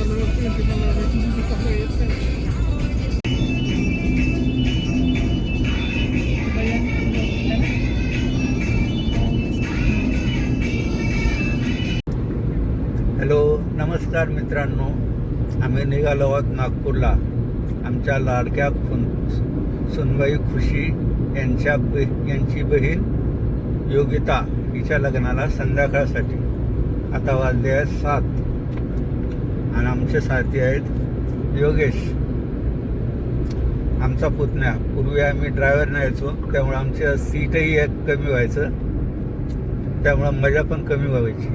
Hello, नमस्कार मित्रांनो. आम्ही निघालो आहोत नागपूरला. आमच्या लाडक्या सुनबाई खुशी यांची बहीण योगिता हिच्या लग्नाला संध्याकाळसाठी. आता वाजले आहेत 7 आणि आमचे साथी आहेत योगेश, आमचा पुतण्या. पूर्वी आम्ही ड्रायव्हरने यायचो, त्यामुळे आमच्या सीटही एक कमी व्हायचं, त्यामुळं मजा पण कमी व्हायची.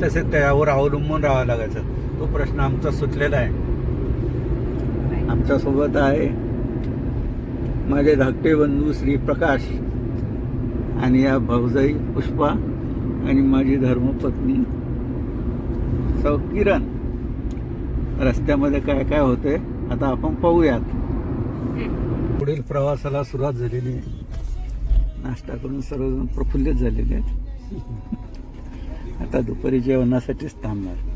तसेच त्यावर अवलंबून राहावं लागायचं. तो प्रश्न आमचा सुटलेला आहे. आमच्यासोबत आहे माझे धाकटे बंधू श्री प्रकाश आणि या भाऊजाई पुष्पा आणि माझी धर्मपत्नी सौ किरण. रस्त्यामध्ये काय काय होते आता आपण पाहूयात. पुढील प्रवासाला सुरुवात झालेली आहे. नाश्ता करून सर्वजण प्रफुल्लित झालेले आहेत. आता दुपारी जेवणासाठीच थांबणार.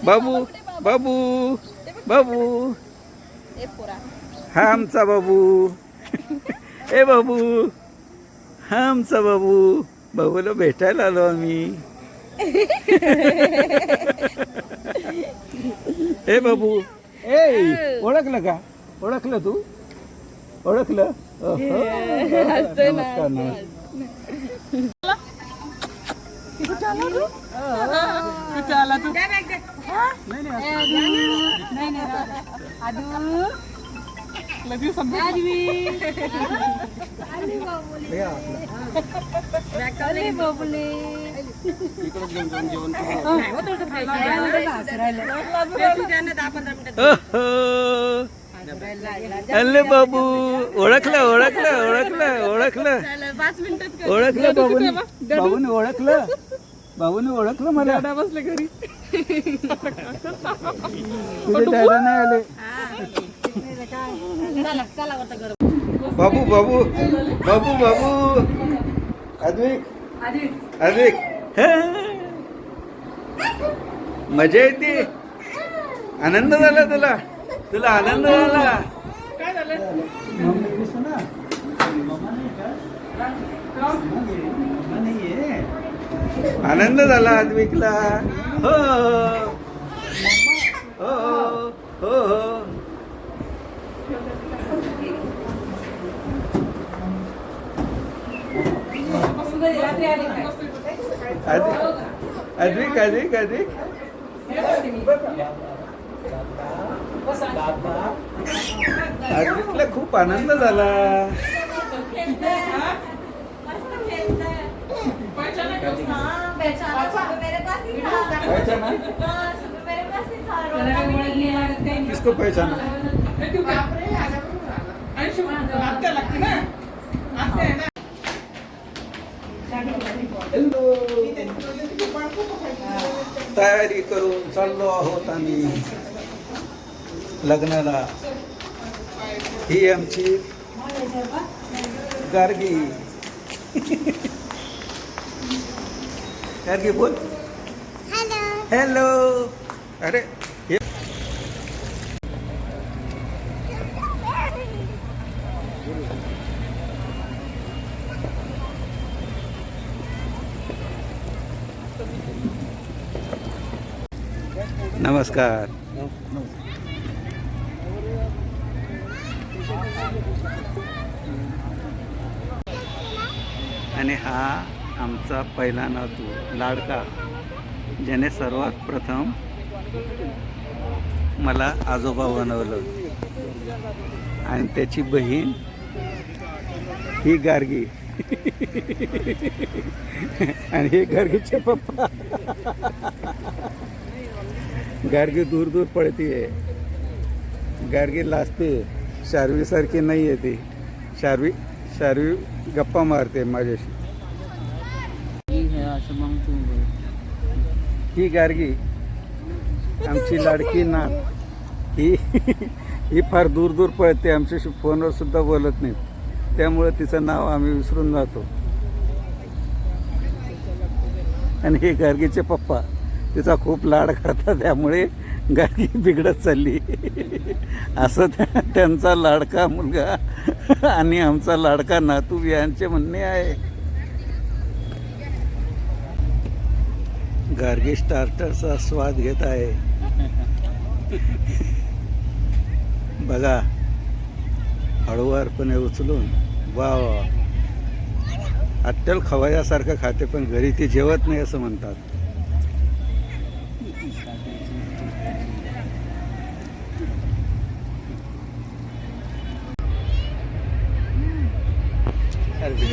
बाबू बाबू बाबू, हा आमचा बाबू. ए बाबू, हा आमचा बाबू. बाबूला भेटायला आलो आम्ही. ए बाबू, ए ओळखलं का? ओळखलं तू? ओळखलं? नमस्कार. अरे बाबू, ओळखलं ओळखलं ओळखलं ओळखलं ओळखलं बाबूने. बाबूने ओळखलं. बाबूने ओळखलं मला. बसले घरी. तुझे डॅडा नाही आले. बाबू बाबू बाबू बाबू, अद्विक अद्विक, मजा येते. आनंद झाला तुला? तुला आनंद झाला? काय झालं? आनंद झाला अद्विकला. हो हो हो हो. अद्विक अद्विक अद्विक, अद्विकला खूप आनंद झाला. किसको पहचाना? तयारी करून चाललो आहोत आम्ही लग्नाला. ही आमची गार्गी. गार्गी बोल. हॅलो. अरे नमस्कार. आणि हा आमचा पहिला नातू लाडका, ज्याने सर्वात प्रथम मला आजोबा बनवलं. आणि त्याची बहीण ही गार्गी. आणि हे गार्गीचे पप्पा. गार्गी दूर दूर पळतीये. गार्गी लाजते. शार्वीसारखी नाही आहे ती. शार्वी गप्पा मारते माझ्याशी. ही गार्गी आमची लाडकी नात. ही फार दूर दूर पळते. आमच्याशी फोनवर सुद्धा बोलत नाही. त्यामुळे तिचं नाव आम्ही विसरून जातो. आणि हे गार्गीचे पप्पा तिचा खूप लाड करतात. त्यामुळे गार्गी बिघडत चालली. असं त्यांचा लाडका मुलगा आणि आमचा लाडका नातू यांचे म्हणणे आहे. गार्गी स्टार्टरचा स्वाद घेत आहे. बघा, हळूवारपणे उचलून. वा वा, अट्टल खवयासारखं खाते, पण घरी ती जेवत नाही असं म्हणतात.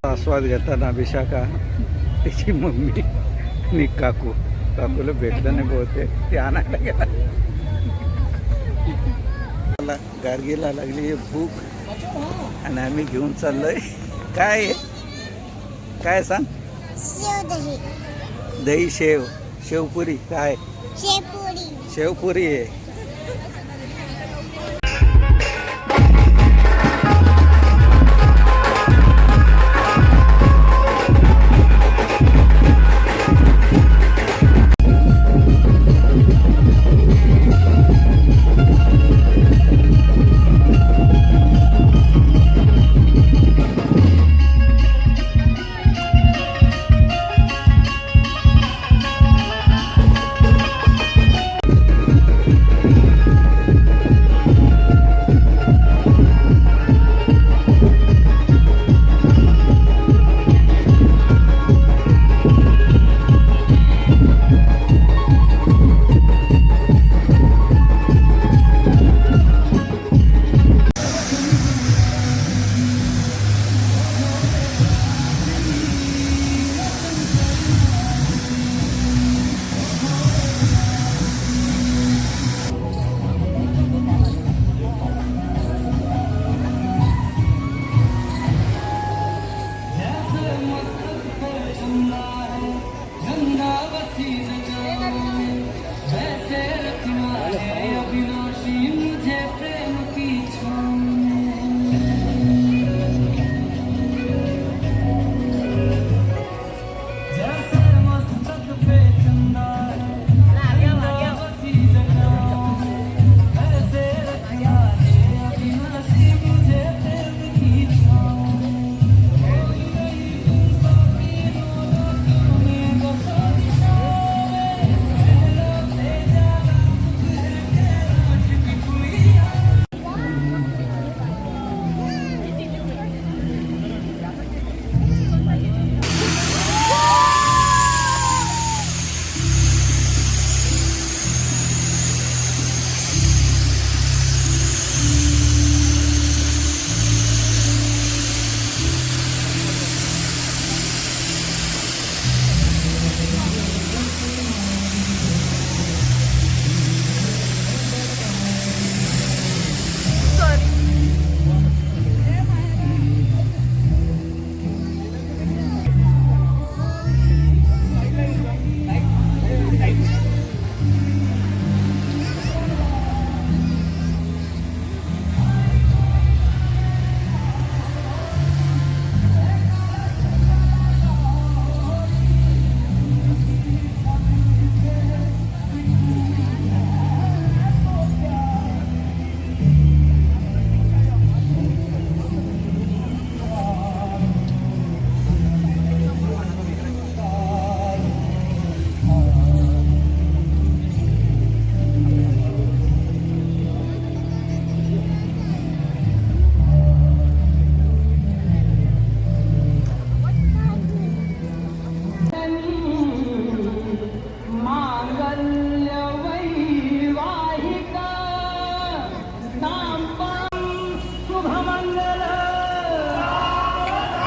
आस्वाद घेताना विशाखा, त्याची मम्मी आणि काकूला भेटलं नाही बहुतेक. ते आणायला गेला. गार्गीला लागली भूक आणि आम्ही घेऊन चाललोय. काय काय सांग? दही शेवपुरी. काय शेवपुरी आहे.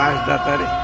आज जाता रे